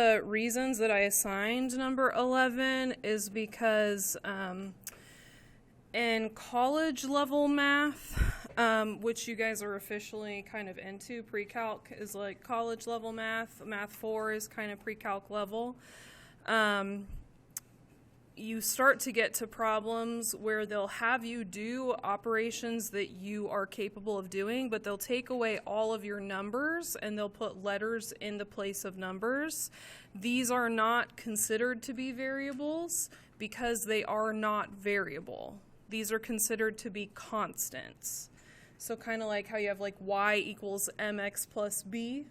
the reasons that I assigned number 11 is because in college level math, which you guys are officially kind of into, pre-calc is like college level math. Math 4 is kind of pre-calc level. You start to get to problems where they'll have you do operations that you are capable of doing, but they'll take away all of your numbers and they'll put letters in the place of numbers. These are not considered to be variables because they are not variable. These are considered to be constants. So kind of like how you have like y equals mx plus b.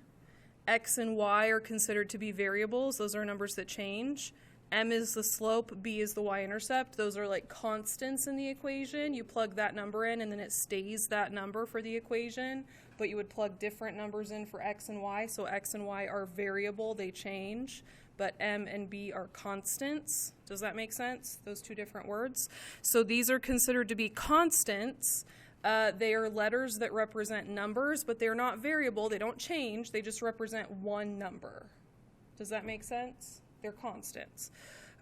X and y are considered to be variables. Those are numbers that change. M is the slope, B is the y-intercept. Those are like constants in the equation. You plug that number in and then it stays that number for the equation, but you would plug different numbers in for X and Y. So X and Y are variable, they change, but M and B are constants. Does that make sense? Those two different words. So these are considered to be constants. They are letters that represent numbers, but they're not variable. They don't change. They just represent one number. Does that make sense? They're constants.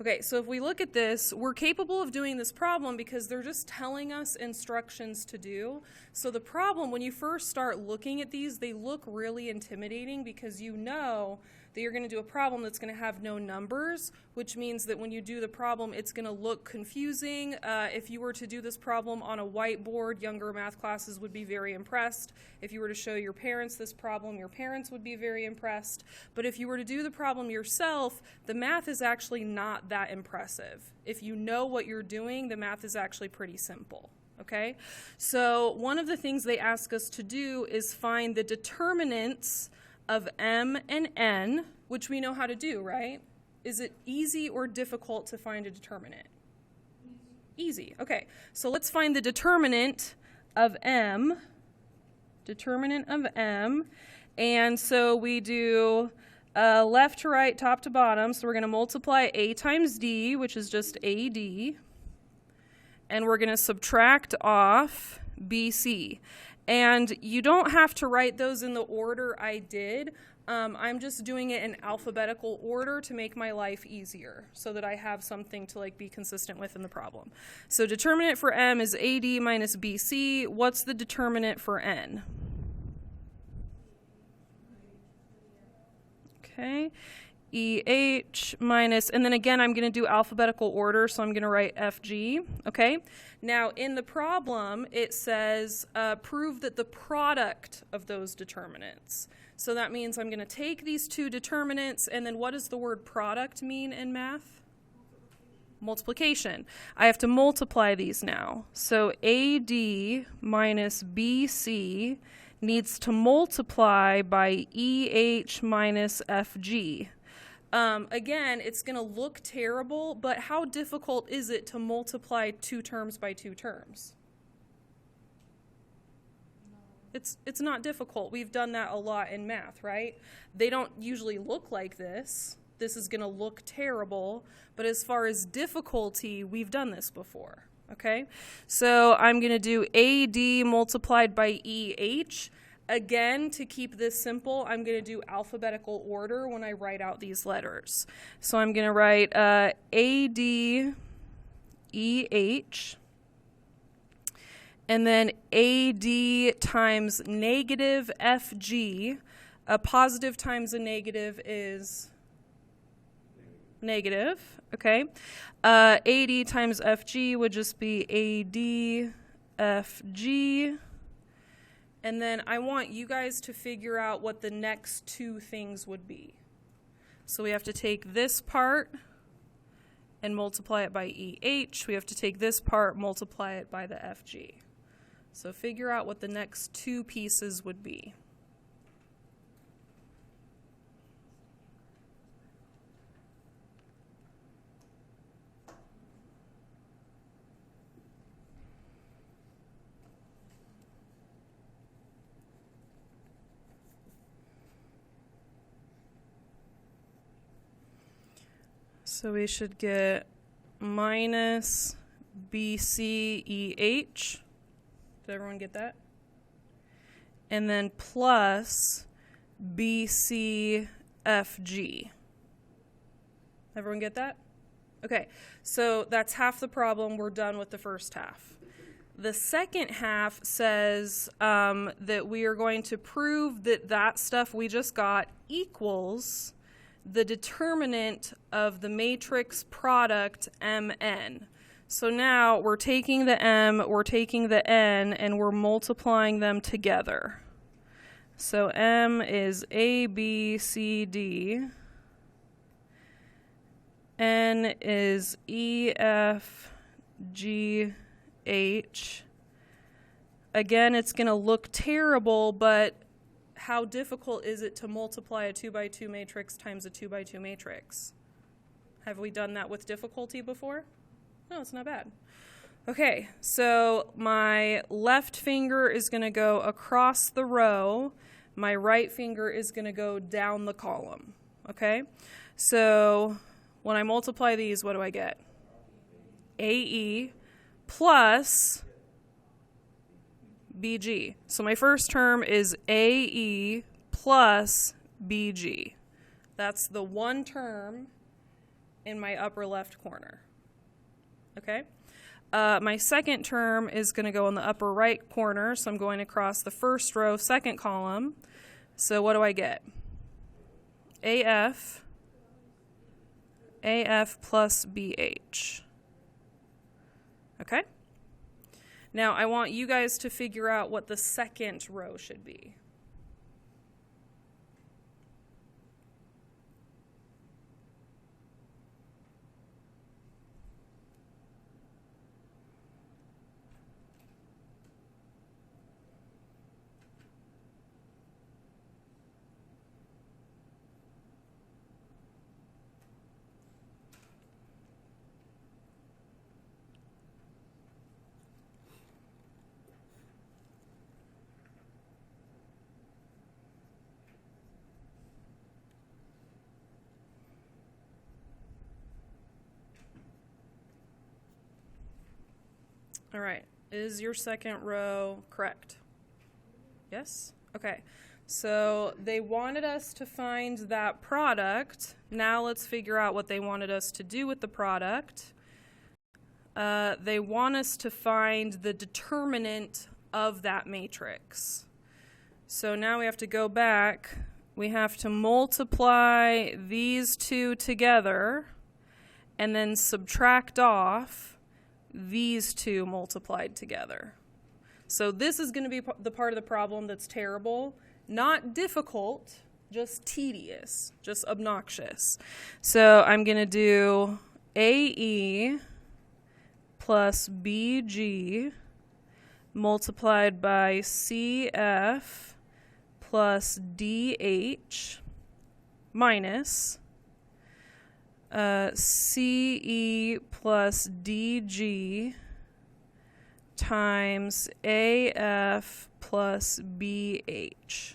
Okay, so if we look at this, we're capable of doing this problem because they're just telling us instructions to do. So the problem, when you first start looking at these, they look really intimidating because you know that you're going to do a problem that's going to have no numbers, which means that when you do the problem, it's going to look confusing. If you were to do this problem on a whiteboard, younger math classes would be very impressed. If you were to show your parents this problem, your parents would be very impressed. But if you were to do the problem yourself, the math is actually not that impressive. If you know what you're doing, the math is actually pretty simple. Okay? So one of the things they ask us to do is find the determinants of m and n, which we know how to do, right? Is it easy or difficult to find a determinant? Easy. Okay, so let's find the determinant of m. And so we do left to right, top to bottom. So we're going to multiply a times d, which is just AD. And we're going to subtract off BC. And you don't have to write those in the order I did. I'm just doing it in alphabetical order to make my life easier so that I have something to like be consistent with in the problem. So determinant for m is AD minus BC. What's the determinant for n? Okay. EH minus, and then again, I'm going to do alphabetical order, so I'm going to write FG, okay? Now, in the problem, it says prove that the product of those determinants. So that means I'm going to take these two determinants, and then what does the word product mean in math? Multiplication. I have to multiply these now. So AD minus BC needs to multiply by EH minus FG. Again, it's going to look terrible, but how difficult is it to multiply two terms by two terms? It's not difficult. We've done that a lot in math, right? They don't usually look like this. This is going to look terrible, but as far as difficulty, we've done this before, okay? So I'm going to do AD multiplied by EH. Again, to keep this simple, I'm going to do alphabetical order when I write out these letters. So I'm going to write AD, EH, and then AD times negative FG. A positive times a negative is negative, okay? AD times FG would just be AD, FG. And then I want you guys to figure out what the next two things would be. So we have to take this part and multiply it by EH. We have to take this part, multiply it by the FG. So figure out what the next two pieces would be. So we should get minus BCEH. Did everyone get that? And then plus BCFG. Everyone get that? Okay, so that's half the problem. We're done with the first half. The second half says that we are going to prove that that stuff we just got equals the determinant of the matrix product Mn. So now we're taking the M, we're taking the N, and we're multiplying them together. So M is A, B, C, D. N is E, F, G, H. Again, it's going to look terrible, but how difficult is it to multiply a 2 by 2 matrix times a 2 by 2 matrix? Have we done that with difficulty before? No, it's not bad. Okay, so my left finger is going to go across the row. My right finger is going to go down the column. Okay, so when I multiply these, what do I get? AE plus BG. So my first term is AE plus BG. That's the one term in my upper left corner. Okay? My second term is going to go in the upper right corner, so I'm going across the first row, second column. So what do I get? AF plus BH. Okay? Now I want you guys to figure out what the second row should be. All right, is your second row correct? Yes? Okay, so they wanted us to find that product. Now let's figure out what they wanted us to do with the product. They want us to find the determinant of that matrix. So now we have to go back. We have to multiply these two together and then subtract off these two multiplied together. So this is going to be the part of the problem that's terrible. Not difficult, just tedious, just obnoxious. So I'm going to do AE plus BG multiplied by CF plus DH minus CE plus DG times AF plus BH.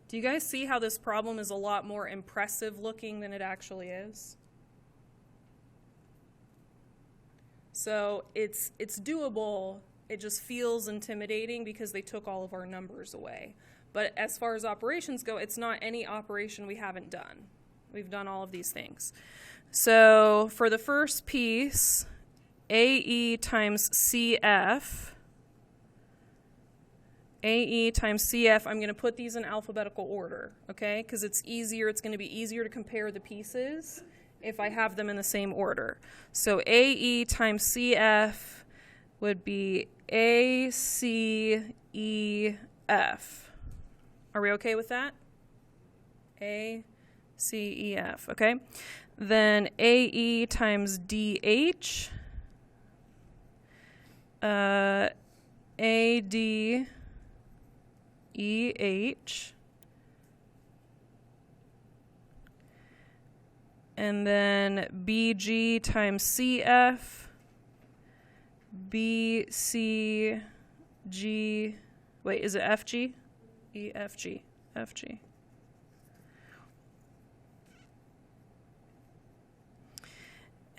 Do you guys see how this problem is a lot more impressive looking than it actually is? So it's doable. It just feels intimidating because they took all of our numbers away. But as far as operations go, it's not any operation we haven't done. We've done all of these things. So for the first piece, AE times CF. AE times CF, I'm going to put these in alphabetical order, okay? Because it's easier, it's going to be easier to compare the pieces if I have them in the same order. So AE times CF would be ACEF. Are we okay with that? ACEF, okay? Then AE times DH, AD, EH, and then BG times CF, BCG, wait, is it FG? EFG, FG.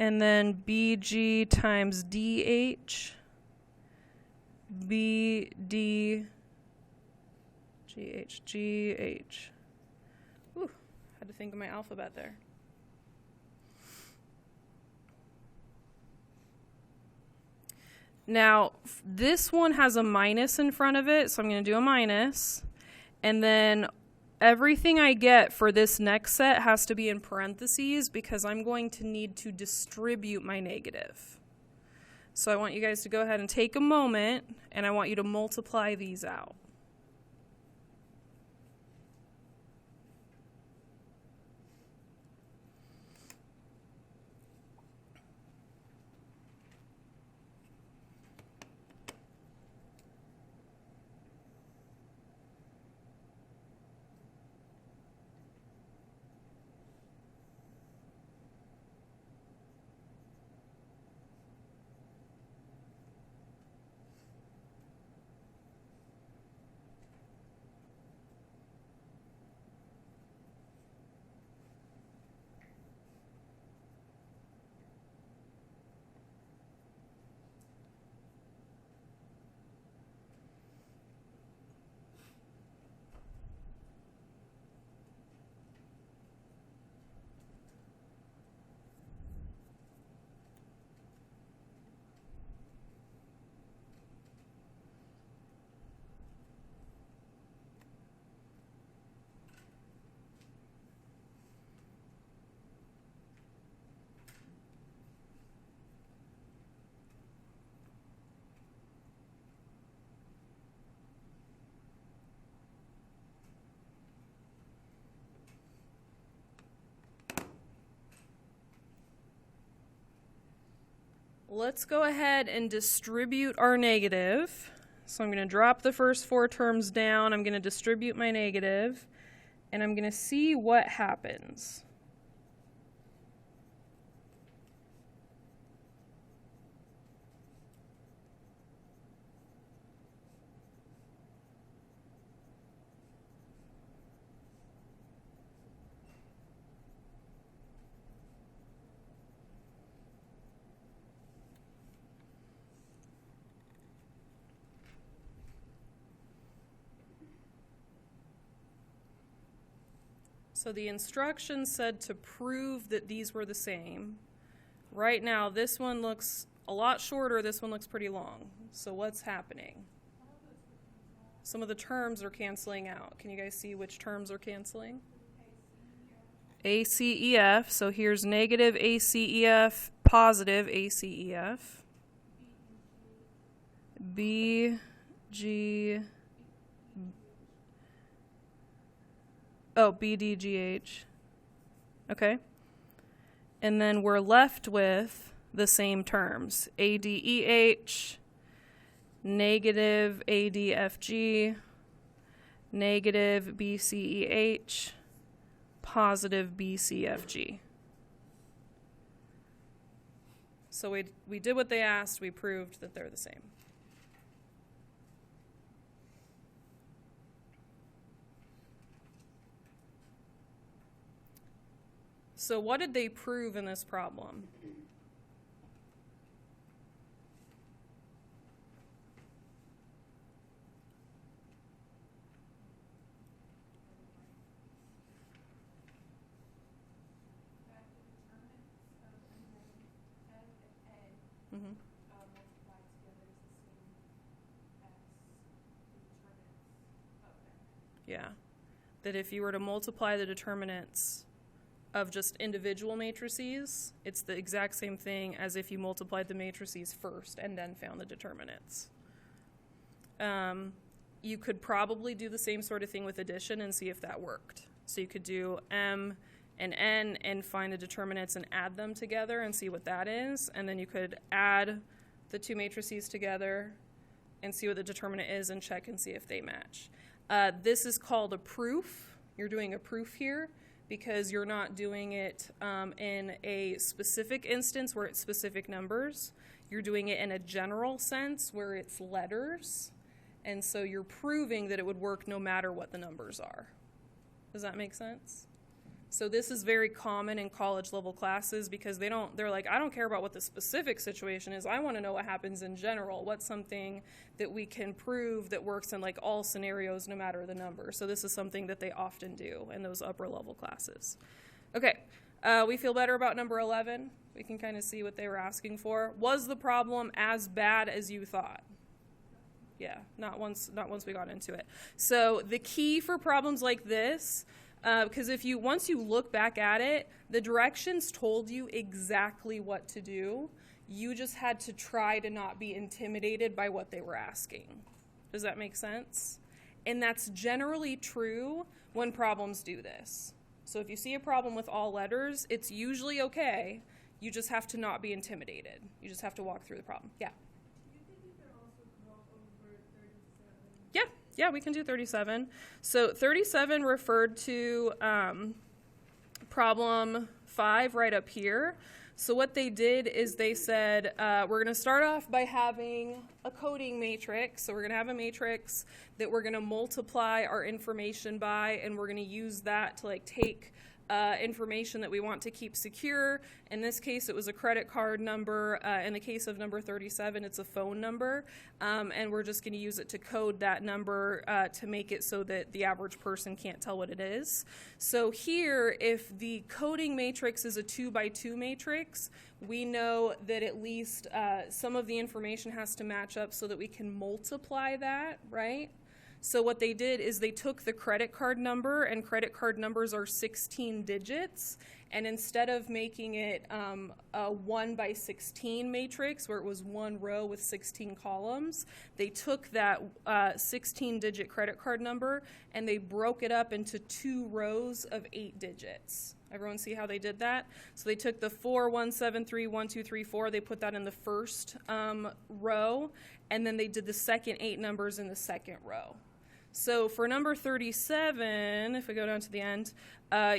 and then BG times DH, BD, GH, GH. Whew, had to think of my alphabet there. Now, this one has a minus in front of it, so I'm going to do a minus. And then everything I get for this next set has to be in parentheses because I'm going to need to distribute my negative. So I want you guys to go ahead and take a moment, and I want you to multiply these out. Let's go ahead and distribute our negative. So I'm going to drop the first 4 terms down. I'm going to distribute my negative, and I'm going to see what happens. So the instructions said to prove that these were the same. Right now, this one looks a lot shorter, this one looks pretty long. So what's happening? Some of the terms are canceling out. Can you guys see which terms are canceling? ACEF, so here's negative ACEF, positive ACEF. BDGH. Okay. And then we're left with the same terms. ADEH, negative ADFG, negative BCEH, positive BCFG. So we did what they asked. We proved that they're the same. So what did they prove in this problem? Mm-hmm. Yeah, that if you were to multiply the determinants of just individual matrices, it's the exact same thing as if you multiplied the matrices first and then found the determinants. You could probably do the same sort of thing with addition and see if that worked. So you could do M and N and find the determinants and add them together and see what that is. And then you could add the 2 matrices together and see what the determinant is and check and see if they match. This is called a proof. You're doing a proof here, because you're not doing it in a specific instance where it's specific numbers. You're doing it in a general sense where it's letters. And so you're proving that it would work no matter what the numbers are. Does that make sense? So this is very common in college level classes because they're like, I don't care about what the specific situation is. I want to know what happens in general. What's something that we can prove that works in like all scenarios no matter the number. So this is something that they often do in those upper level classes. Okay, we feel better about number 11. We can kind of see what they were asking for. Was the problem as bad as you thought? Yeah, not once we got into it. So the key for problems like this, because once you look back at it, the directions told you exactly what to do. You just had to try to not be intimidated by what they were asking. Does that make sense? And that's generally true when problems do this. So if you see a problem with all letters, it's usually okay. You just have to not be intimidated. You just have to walk through the problem. Yeah. Yeah, we can do 37. So 37 referred to problem 5 right up here. So what they did is they said, we're going to start off by having a coding matrix. So we're going to have a matrix that we're going to multiply our information by, and we're going to use that to like take information that we want to keep secure. In this case, it was a credit card number. In the case of number 37, it's a phone number. And we're just going to use it to code that number to make it so that the average person can't tell what it is. So here, if the coding matrix is a 2x2 matrix, we know that at least some of the information has to match up so that we can multiply that, right? So what they did is they took the credit card number, and credit card numbers are 16 digits, and instead of making it a 1x16 matrix where it was one row with 16 columns, they took that 16-digit credit card number and they broke it up into 2 rows of 8 digits. Everyone see how they did that? So they took the 4, 1, 7, 3, 1, 2, 3, 4, they put that in the first row, and then they did the second 8 numbers in the second row. So for number 37, if we go down to the end,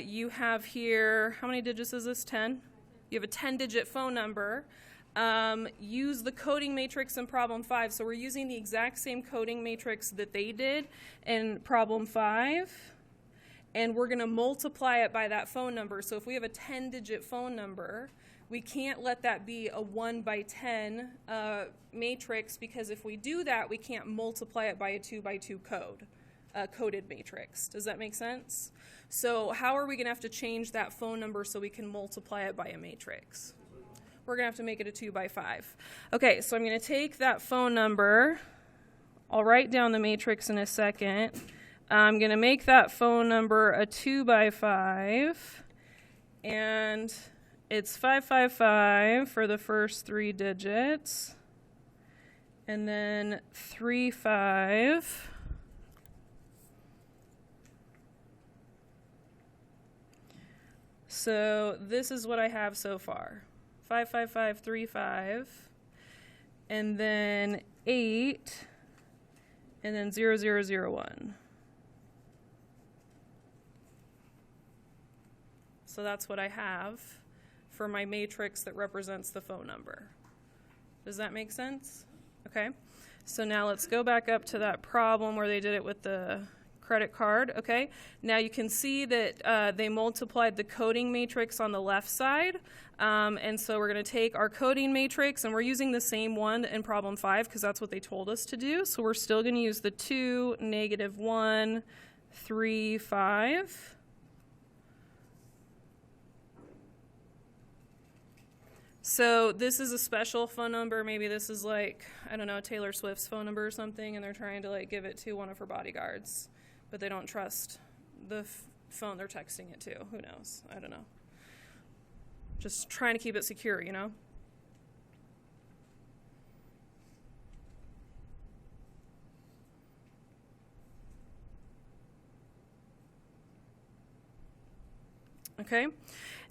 you have here, how many digits is this? 10? You have a 10-digit phone number. Use the coding matrix in problem 5. So we're using the exact same coding matrix that they did in problem 5. And we're going to multiply it by that phone number. So if we have a 10-digit phone number, we can't let that be a 1x10 matrix, because if we do that, we can't multiply it by a 2x2 coded matrix. Does that make sense? So how are we going to have to change that phone number so we can multiply it by a matrix? We're going to have to make it a 2x5. Okay, so I'm going to take that phone number. I'll write down the matrix in a second. I'm going to make that phone number a 2x5, and it's 555 for the first 3 digits, and then 35. So this is what I have so far. 55535, and then 8, and then 0001. So that's what I have for my matrix that represents the phone number. Does that make sense? Okay. So now let's go back up to that problem where they did it with the credit card. Okay. Now you can see that they multiplied the coding matrix on the left side. And so we're going to take our coding matrix, and we're using the same one in problem 5 because that's what they told us to do. So we're still going to use the 2, -1, 3, 5. So this is a special phone number. Maybe this is like, I don't know, Taylor Swift's phone number or something, and they're trying to like give it to one of her bodyguards, but they don't trust the phone they're texting it to. Who knows? I don't know. Just trying to keep it secure, you know? Okay.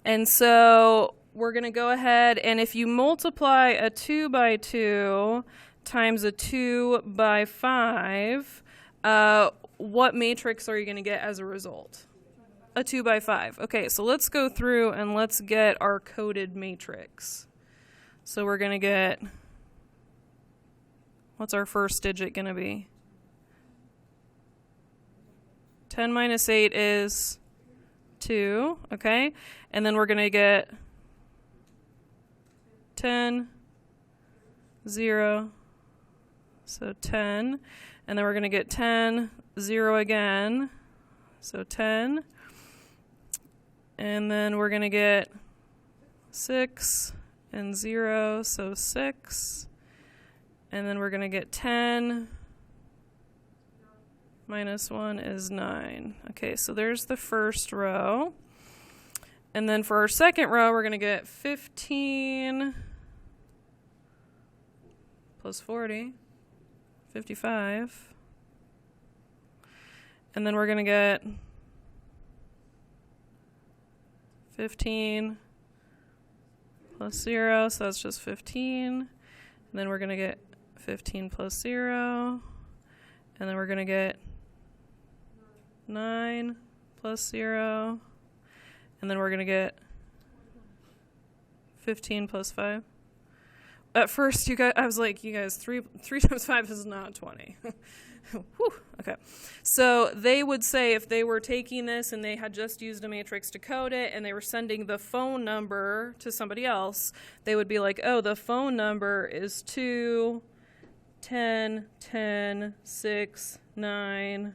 And so we're going to go ahead, and if you multiply a 2x2 times a 2x5, what matrix are you going to get as a result? A 2x5. Okay, so let's go through and let's get our coded matrix. So we're going to get, what's our first digit going to be? 10 minus 8 is 2, okay? And then we're going to get 10, 0, so 10. And then we're going to get 10, 0 again, so 10. And then we're going to get 6 and 0, so 6. And then we're going to get 10 minus 1 is 9. Okay, so there's the first row. And then for our second row, we're going to get 15 plus 40, 55. And then we're going to get 15 plus 0, so that's just 15. And then we're going to get 15 plus 0. And then we're going to get 9 plus 0. And then we're going to get 15 plus 5. At first, I was like, you guys, 3 times 5 is not 20. Whew, okay. So they would say if they were taking this and they had just used a matrix to code it and they were sending the phone number to somebody else, they would be like, oh, the phone number is 2, 10, 10, 6, 9,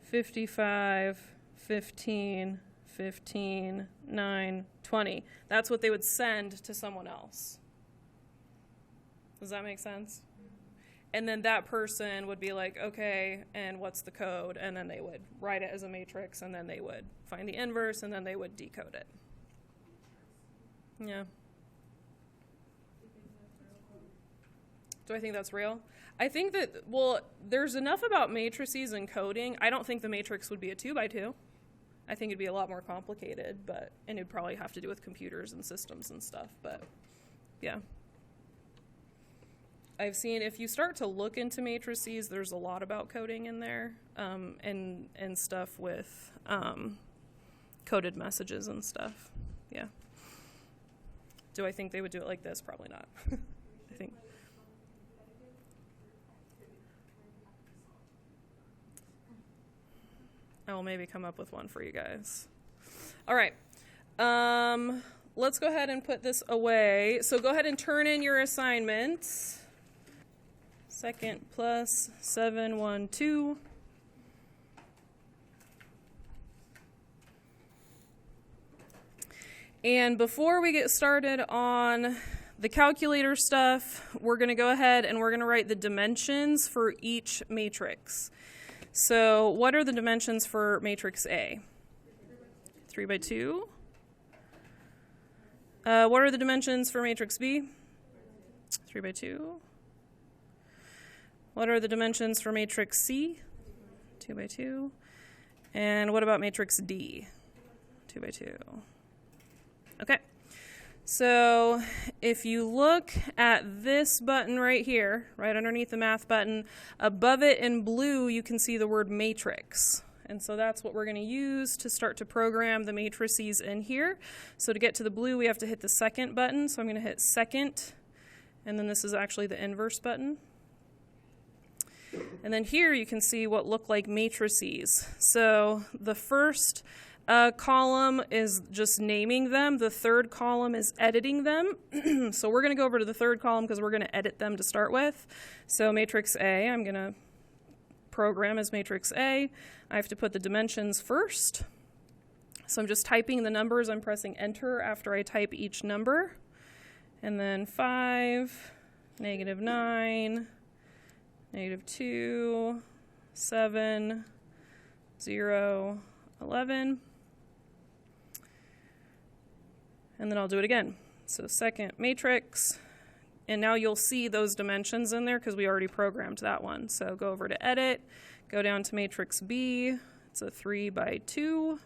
55, 15, 15, 9, 20. That's what they would send to someone else. Does that make sense? And then that person would be like, okay, and what's the code? And then they would write it as a matrix, and then they would find the inverse, and then they would decode it. Yeah. Do I think that's real? I think that, well, there's enough about matrices and coding. I don't think the matrix would be a 2x2. I think it'd be a lot more complicated, and it'd probably have to do with computers and systems and stuff, but yeah. I've seen, if you start to look into matrices, there's a lot about coding in there, and stuff with coded messages and stuff. Yeah. Do I think they would do it like this? Probably not. I think. I will maybe come up with one for you guys. All right. Let's go ahead and put this away. So go ahead and turn in your assignments. Second plus 7, 1, 2. And before we get started on the calculator stuff, we're going to go ahead and we're going to write the dimensions for each matrix. So what are the dimensions for matrix A? 3 by 2. What are the dimensions for matrix B? 3 by 2. What are the dimensions for matrix C? 2 by 2. And what about matrix D? 2 by 2. Okay. So if you look at this button right here, right underneath the math button, above it in blue, you can see the word matrix. And so that's what we're going to use to start to program the matrices in here. So to get to the blue, we have to hit the second button. So I'm going to hit second, and then this is actually the inverse button. And then here you can see what look like matrices. So the first column is just naming them. The third column is editing them. So we're going to go over to the third column because we're going to edit them to start with. So matrix A, I'm going to program as matrix A. I have to put the dimensions first. So I'm just typing the numbers. I'm pressing enter after I type each number. And then 5, -9, -2, 7, 0, 11. And then I'll do it again. So second matrix, and now you'll see those dimensions in there because we already programmed that one. So go over to edit, go down to matrix B, it's a 3 by 2.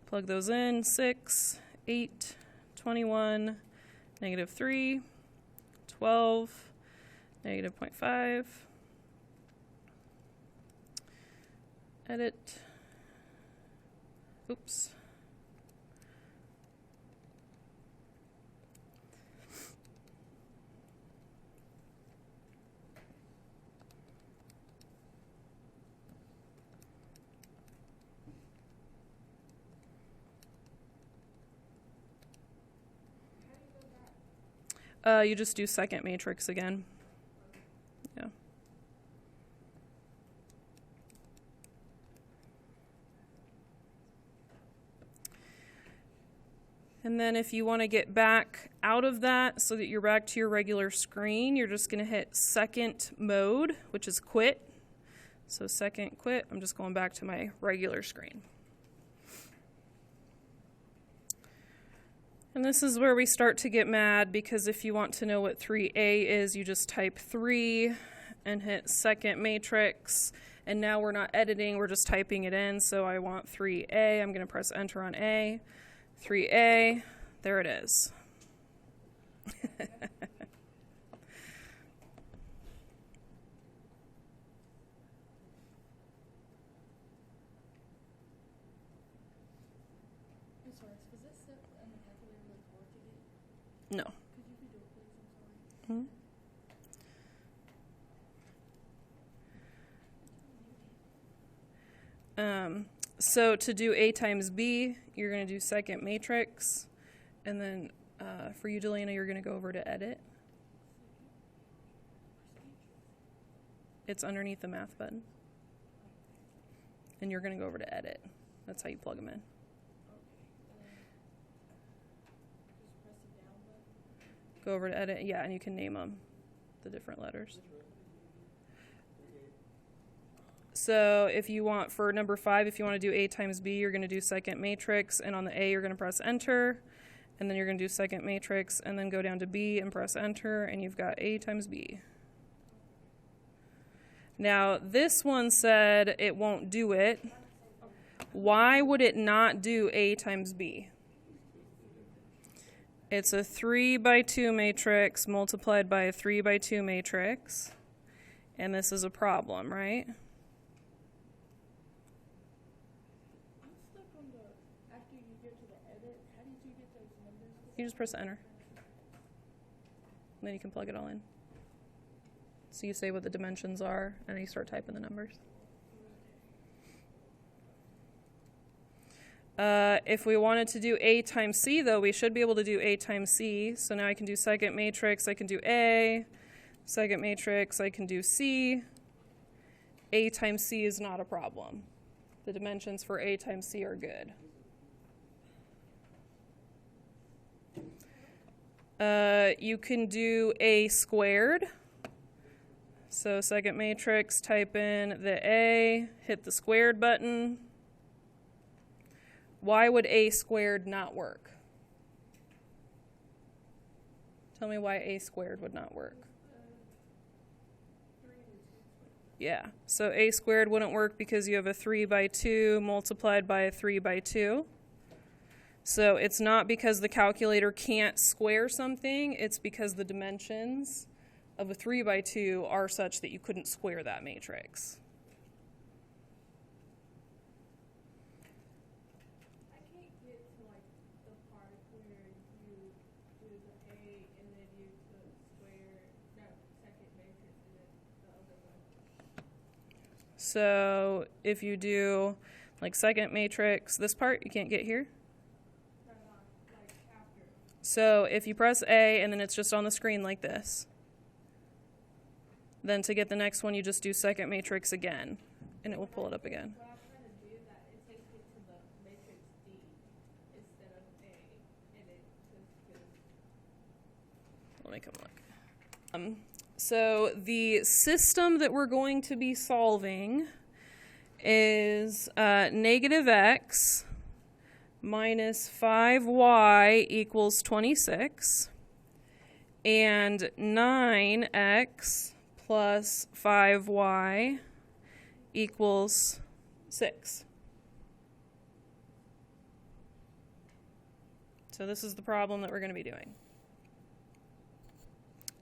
Plug those in, 6, 8, 21, -3, 12, -0.5. Edit. Oops. You just do second matrix again. Yeah. And then if you want to get back out of that so that you're back to your regular screen, you're just going to hit second mode, which is quit. So second quit, I'm just going back to my regular screen. And this is where we start to get mad, because if you want to know what 3A is, you just type 3 and hit second matrix. And now we're not editing, we're just typing it in. So I want 3A, I'm going to press enter on A. 3A, there it is. No. So to do A times B, you're going to do second matrix, and then for you, Delana, you're going to go over to edit. It's underneath the math button. And you're going to go over to edit. That's how you plug them in. Go over to edit, yeah, and you can name them, the different letters. So if you want, for number 5, if you want to do A times B, you're going to do second matrix, and on the A, you're going to press enter, and then you're going to do second matrix, and then go down to B and press enter, and you've got A times B. Now, this one said it won't do it. Why would it not do A times B? It's a 3 by 2 matrix multiplied by a 3 by 2 matrix, and this is a problem, right? You just press enter, and then you can plug it all in. So you say what the dimensions are, and then you start typing the numbers. If we wanted to do A times C, though, we should be able to do A times C. So now I can do second matrix, I can do A. Second matrix, I can do C. A times C is not a problem. The dimensions for A times C are good. You can do A squared. So second matrix, type in the A, hit the squared button. Why would A squared not work? Tell me why A squared would not work. Yeah, so A squared wouldn't work because you have a 3 by 2 multiplied by a 3 by 2. So it's not because the calculator can't square something, it's because the dimensions of a 3 by 2 are such that you couldn't square that matrix. So if you do like second matrix, this part you can't get here. So if you press A and then it's just on the screen like this, then to get the next one you just do second matrix again and it will pull it up again. Let me come look. So the system that we're going to be solving is negative x minus 5y equals 26, and 9x plus 5y equals 6. So this is the problem that we're going to be doing.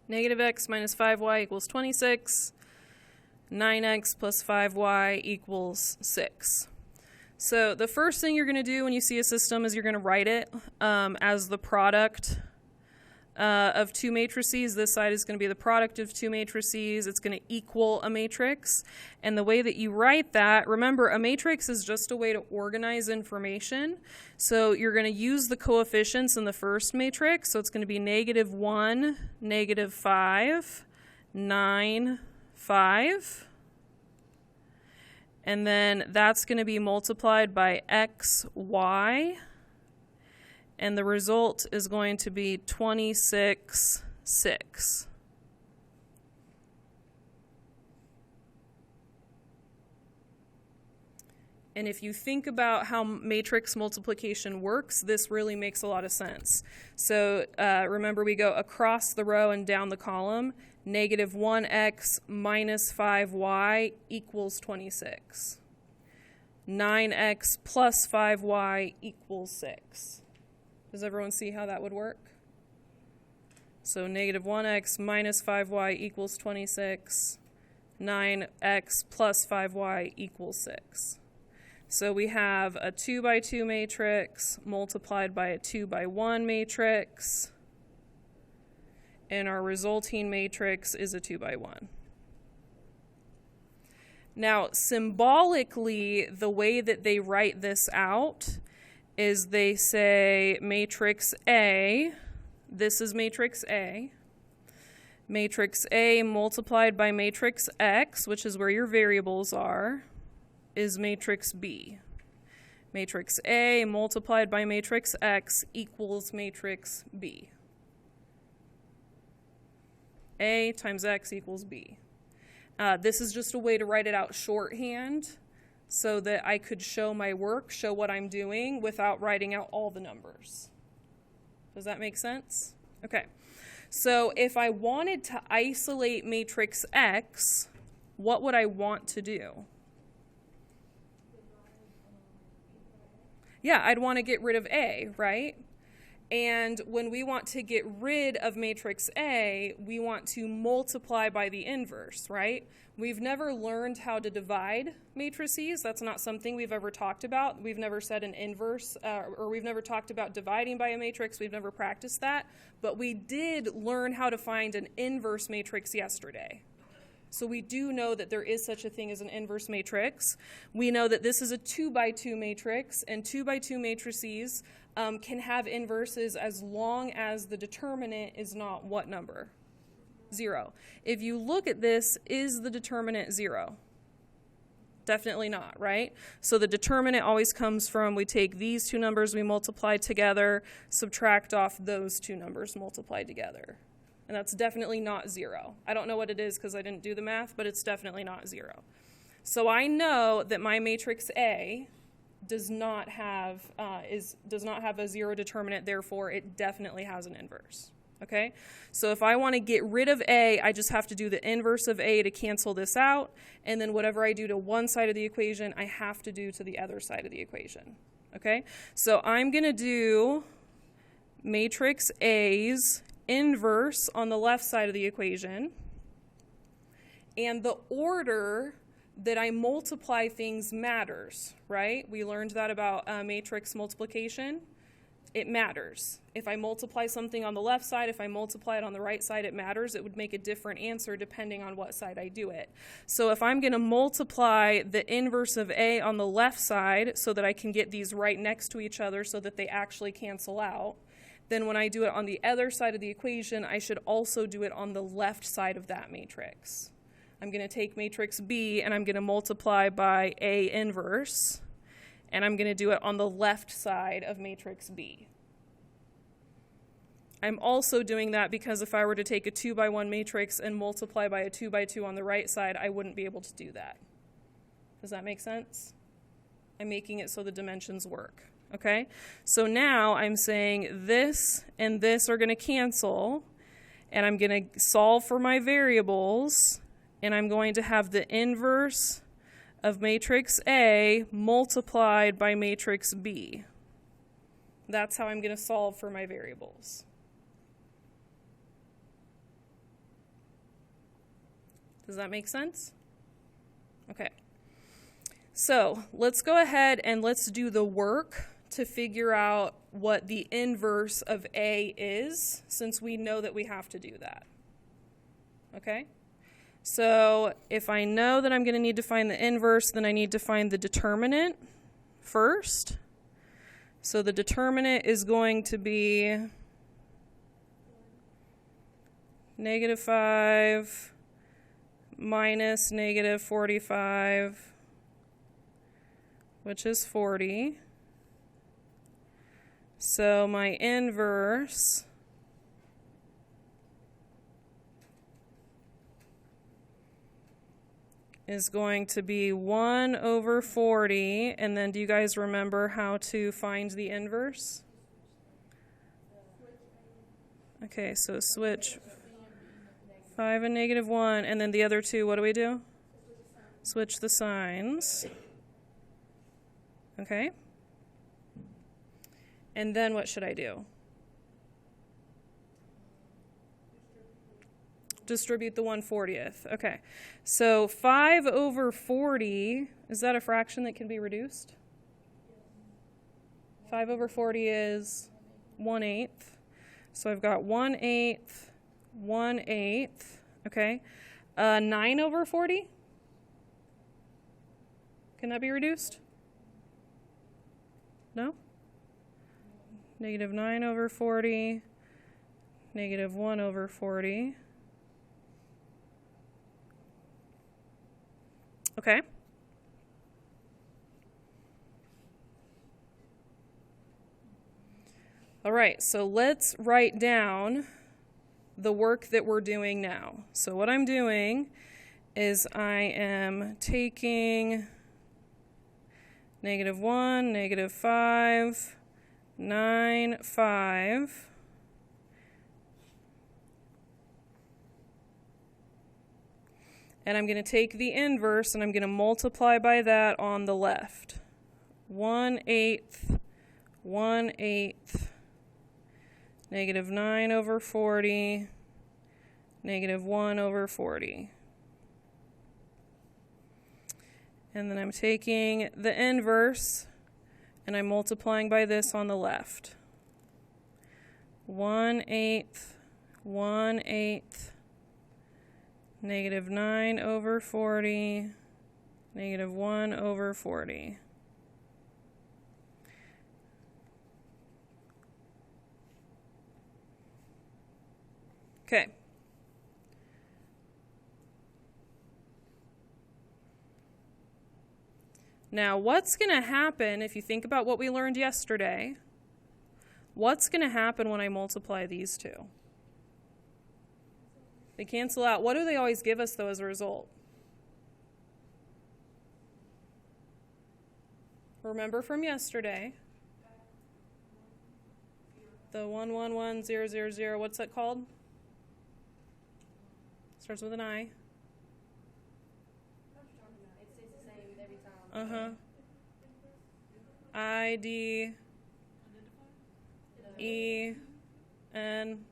Negative x minus 5y equals 26. 9x plus 5y equals 6. So the first thing you're going to do when you see a system is you're going to write it as the product of two matrices. This side is going to be the product of two matrices. It's going to equal a matrix. And the way that you write that, remember, a matrix is just a way to organize information. So you're going to use the coefficients in the first matrix. So it's going to be -1, -5, 9, 5. And then that's going to be multiplied by x, y. And the result is going to be 26, 6. And if you think about how matrix multiplication works, this really makes a lot of sense. So remember, we go across the row and down the column. -1x minus 5y equals 26. 9x plus 5y equals 6. Does everyone see how that would work? So -1x minus 5y equals 26. 9x plus 5y equals 6. So we have a 2 by 2 matrix multiplied by a 2 by 1 matrix. And our resulting matrix is a 2 by 1. Now, symbolically, the way that they write this out is they say matrix A, this is matrix A. Matrix A multiplied by matrix X, which is where your variables are, is matrix B. Matrix A multiplied by matrix X equals matrix B. A times X equals B. This is just a way to write it out shorthand so that I could show my work, show what I'm doing without writing out all the numbers. Does that make sense? Okay. So if I wanted to isolate matrix X, what would I want to do? Yeah, I'd want to get rid of A, right? And when we want to get rid of matrix A, we want to multiply by the inverse, right? We've never learned how to divide matrices. That's not something we've ever talked about. We've never said an inverse, or we've never talked about dividing by a matrix. We've never practiced that. But we did learn how to find an inverse matrix yesterday. So we do know that there is such a thing as an inverse matrix. We know that this is a 2 by 2 matrix, and 2 by 2 matrices can have inverses as long as the determinant is not what number? 0. If you look at this, is the determinant 0? Definitely not, right? So the determinant always comes from, we take these two numbers we multiply together, subtract off those two numbers multiplied together. And that's definitely not 0. I don't know what it is because I didn't do the math, but it's definitely not 0. So I know that my matrix A does not have a 0 determinant, therefore it definitely has an inverse. Okay? So if I want to get rid of A, I just have to do the inverse of A to cancel this out, and then whatever I do to one side of the equation, I have to do to the other side of the equation. Okay? So I'm going to do matrix A's inverse on the left side of the equation, and the order that I multiply things matters, right? We learned that about matrix multiplication. It matters. If I multiply something on the left side, if I multiply it on the right side, it matters. It would make a different answer depending on what side I do it. So if I'm going to multiply the inverse of A on the left side so that I can get these right next to each other so that they actually cancel out, then when I do it on the other side of the equation, I should also do it on the left side of that matrix. I'm going to take matrix B and I'm going to multiply by A inverse, and I'm going to do it on the left side of matrix B. I'm also doing that because if I were to take a 2 by 1 matrix and multiply by a 2 by 2 on the right side, I wouldn't be able to do that. Does that make sense? I'm making it so the dimensions work. Okay, so now I'm saying this and this are going to cancel, and I'm going to solve for my variables, and I'm going to have the inverse of matrix A multiplied by matrix B. That's how I'm going to solve for my variables. Does that make sense? Okay. So let's go ahead and let's do the work to figure out what the inverse of A is, since we know that we have to do that. Okay? So if I know that I'm going to need to find the inverse, then I need to find the determinant first. So the determinant is going to be -5 minus -45, which is 40. So my inverse is going to be 1 over 40. And then do you guys remember how to find the inverse? Okay, so switch 5 and -1. And then the other two, what do we do? Switch the signs. Okay. And then what should I do? Distribute the 1/40th. Okay. So 5 over 40, is that a fraction that can be reduced? 5 over 40 is 1/8. So I've got 1/8, 1/8. Okay. 9 over 40? Can that be reduced? No? -9 over 40, -1 over 40. Okay. All right, so let's write down the work that we're doing now. So what I'm doing is I am taking -1, -5, 9, 5. And I'm going to take the inverse and I'm going to multiply by that on the left. 1/8, 1/8, -9 over 40, -1 over 40. And then I'm taking the inverse and I'm multiplying by this on the left. 1/8, 1/8, -9 over 40, -1 over 40. Okay. Now, what's going to happen if you think about what we learned yesterday? What's going to happen when I multiply these two? They cancel out. What do they always give us, though, as a result? Remember from yesterday, the 111000, what's that called? Starts with an I. I, D, E, N.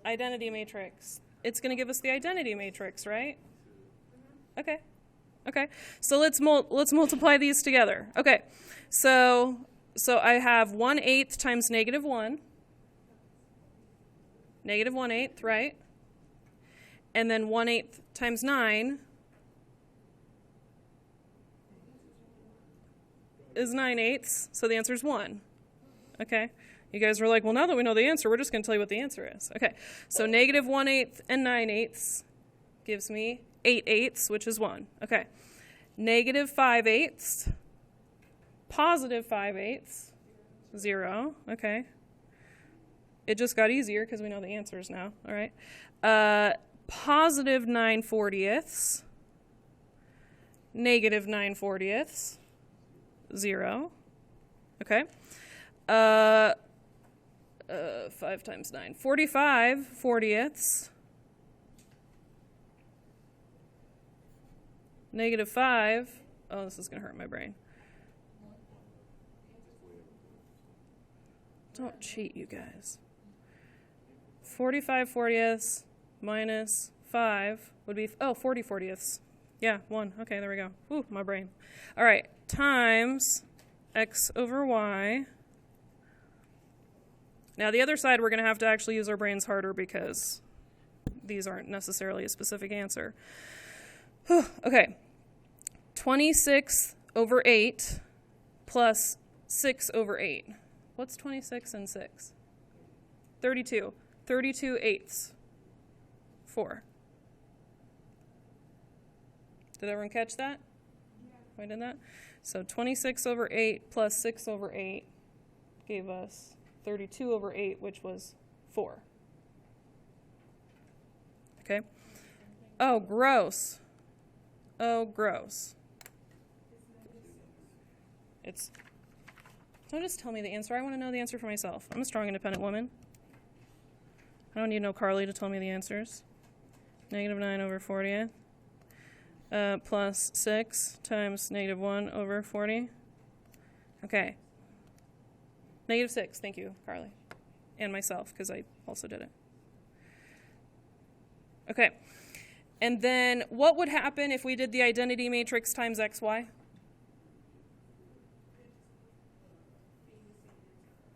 Identity matrix. It's going to give us the identity matrix, right? Okay. Okay. So let's multiply these together. Okay. So I have 1/8 times -1. -1/8, right? And then 1/8 times 9 is 9/8, so the answer is 1. Okay. You guys were like, well, now that we know the answer, we're just going to tell you what the answer is. Okay, so -1/8 and 9/8 gives me 8/8, which is 1. Okay, -5/8, +5/8, 0. Okay, it just got easier because we know the answers now. All right, +9/40, -9/40, 0. Okay. 5 times 9. 45/40, -5. Oh, this is going to hurt my brain. Don't cheat, you guys. 45/40 minus 5 would be, 40/40. Yeah, 1. Okay, there we go. Ooh, my brain. All right, times x over y. Now the other side, we're going to have to actually use our brains harder because these aren't necessarily a specific answer. Okay, 26 over 8 plus 6 over 8. What's 26 and 6? 32. 32 eighths. 4. Did everyone catch that? Yeah. I did that? So 26 over 8 plus 6 over 8 gave us 32 over 8, which was 4. Okay? Oh, gross. Oh, gross. Don't just tell me the answer. I want to know the answer for myself. I'm a strong, independent woman. I don't need no Carly to tell me the answers. Negative 9 over 40. Plus 6 times negative 1 over 40. Okay. Negative 6. Thank you, Carly. And myself, because I also did it. Okay. And then what would happen if we did the identity matrix times xy?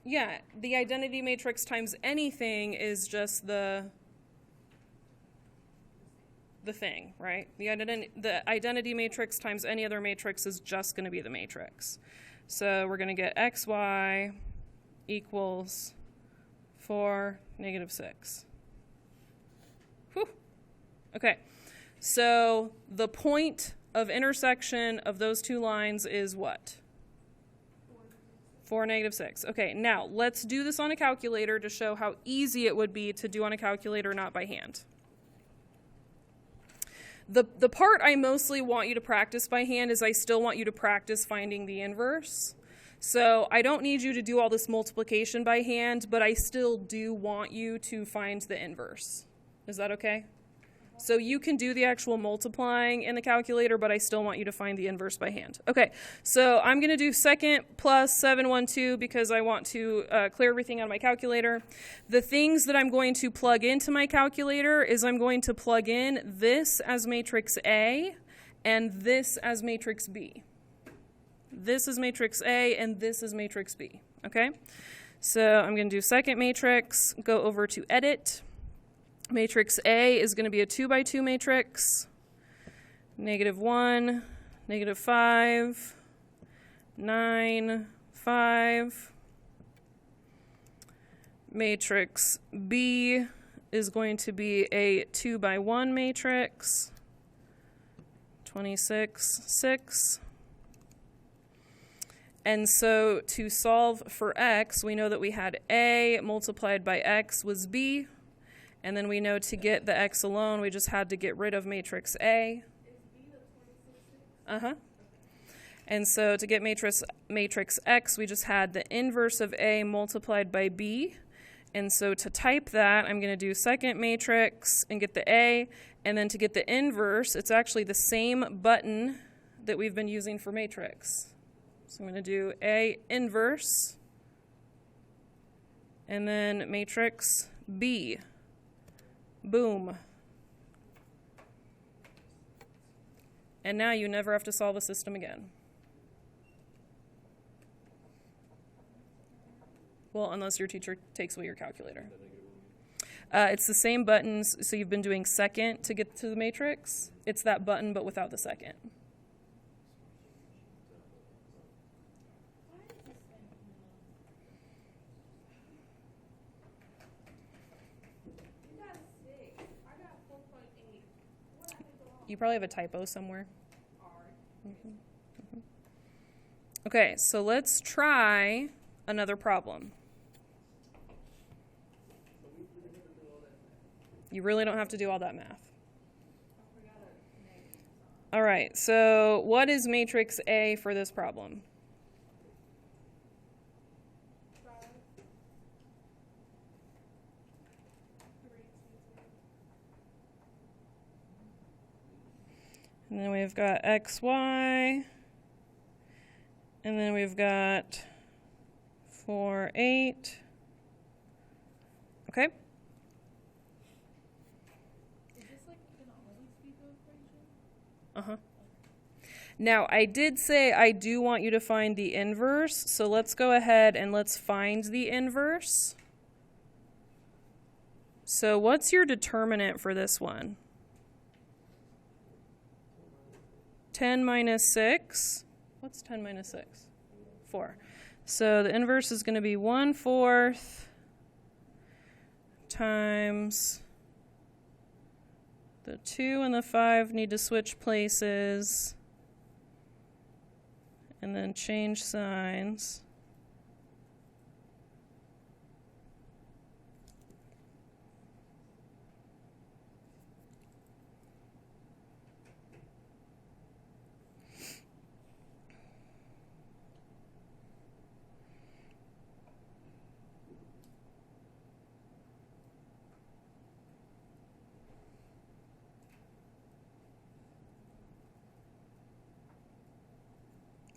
Yeah, the identity matrix times anything is just the thing, right? The identity matrix times any other matrix is just going to be the matrix. So we're going to get xy equals 4, negative 6. Whew. Okay, so the point of intersection of those two lines is what? 4, negative 6. Okay, now let's do this on a calculator to show how easy it would be to do on a calculator, not by hand. The part I mostly want you to practice by hand is I still want you to practice finding the inverse. So I don't need you to do all this multiplication by hand, but I still do want you to find the inverse. Is that okay? So you can do the actual multiplying in the calculator, but I still want you to find the inverse by hand. Okay, so I'm going to do second plus 712 because I want to clear everything out of my calculator. The things that I'm going to plug into my calculator is I'm going to plug in this as matrix A and this as matrix B. This is matrix A and this is matrix B. Okay, so I'm going to do second matrix, go over to edit. Matrix A is going to be a 2 by 2 matrix. Negative 1, negative 5, 9, 5. Matrix B is going to be a 2 by 1 matrix. 26, 6. And so to solve for x, we know that we had A multiplied by x was B. And then we know to get the x alone, we just had to get rid of matrix A. And so to get matrix X, we just had the inverse of A multiplied by B. And so to type that, I'm going to do second matrix and get the A. And then to get the inverse, it's actually the same button that we've been using for matrix. So I'm going to do A inverse. And then matrix B. Boom. And now you never have to solve a system again. Well, unless your teacher takes away your calculator. It's the same buttons, so you've been doing second to get to the matrix. It's that button, but without the second. You probably have a typo somewhere. Okay, so let's try another problem. You really don't have to do all that math. All right, so what is matrix A for this problem? And then we've got XY, and then we've got 4, 8. Okay? Is this like an always be equation? Now, I did say I do want you to find the inverse, so let's go ahead and let's find the inverse. So what's your determinant for this one? 10 minus 6. What's 10 minus 6? 4. So the inverse is going to be 1/4 times the 2 and the 5 need to switch places and then change signs.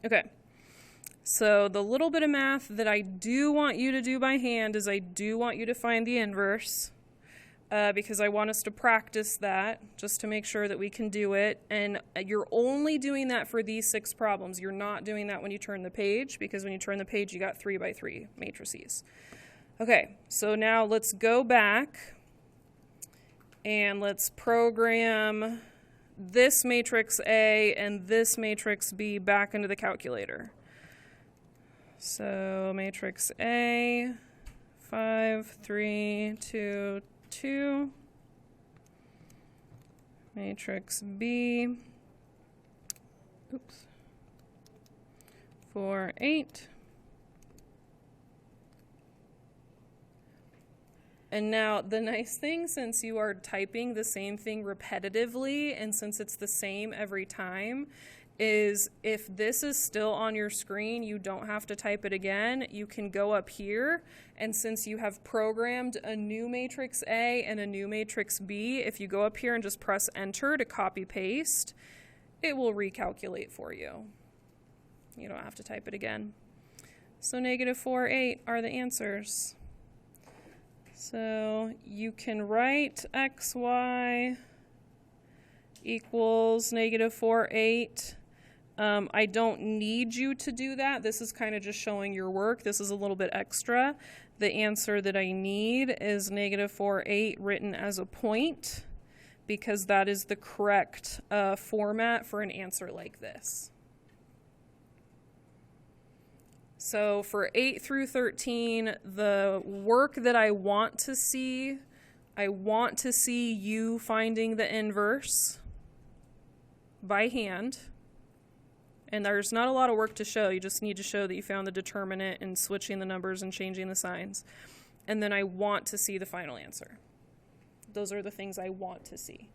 Okay, so the little bit of math that I do want you to do by hand is I do want you to find the inverse because I want us to practice that just to make sure that we can do it. And you're only doing that for these 6 problems. You're not doing that when you turn the page, because when you turn the page, you got 3 by 3 matrices. Okay, so now let's go back and let's program this matrix A and this matrix B back into the calculator. So matrix A, 5, 3, 2, 2. Matrix B, 4, 8. And now the nice thing, since you are typing the same thing repetitively and since it's the same every time, is if this is still on your screen, you don't have to type it again. You can go up here, and since you have programmed a new matrix A and a new matrix B, if you go up here and just press enter to copy paste, it will recalculate for you. You don't have to type it again. So -4, 8 are the answers. So you can write xy equals -4, 8. I don't need you to do that. This is kind of just showing your work. This is a little bit extra. The answer that I need is -4, 8 written as a point, because that is the correct format for an answer like this. So for 8 through 13, the work that I want to see you finding the inverse by hand. And there's not a lot of work to show. You just need to show that you found the determinant and switching the numbers and changing the signs. And then I want to see the final answer. Those are the things I want to see.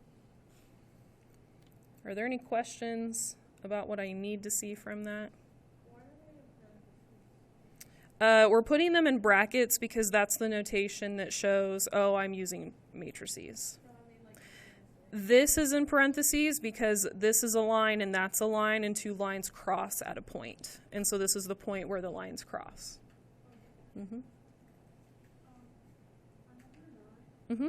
Are there any questions about what I need to see from that? We're putting them in brackets because that's the notation that shows, oh, I'm using matrices. This is in parentheses because this is a line and that's a line, and 2 lines cross at a point. And so this is the point where the lines cross. Mm-hmm. Mm-hmm.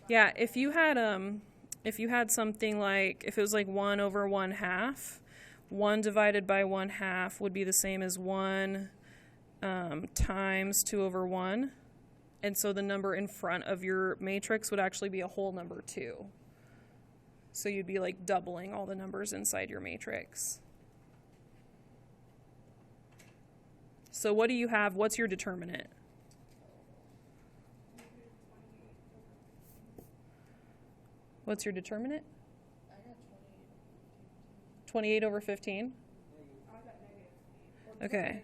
Yeah, if you had something like, if it was like 1 over 1/2, 1 divided by 1/2 would be the same as 1 times 2 over 1. And so the number in front of your matrix would actually be a whole number 2. So you'd be like doubling all the numbers inside your matrix. So what do you have? What's your determinant? What's your determinant? I got 28 over 15? Okay.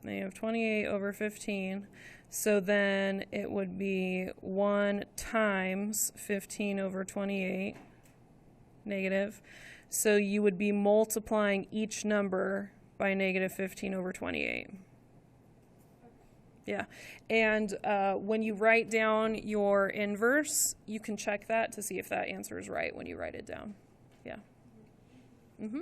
Now you have 28 over 15. So then it would be 1 times 15 over 28, negative. So you would be multiplying each number by -15 over 28. Yeah, and when you write down your inverse, you can check that to see if that answer is right when you write it down. Yeah. Mm-hmm.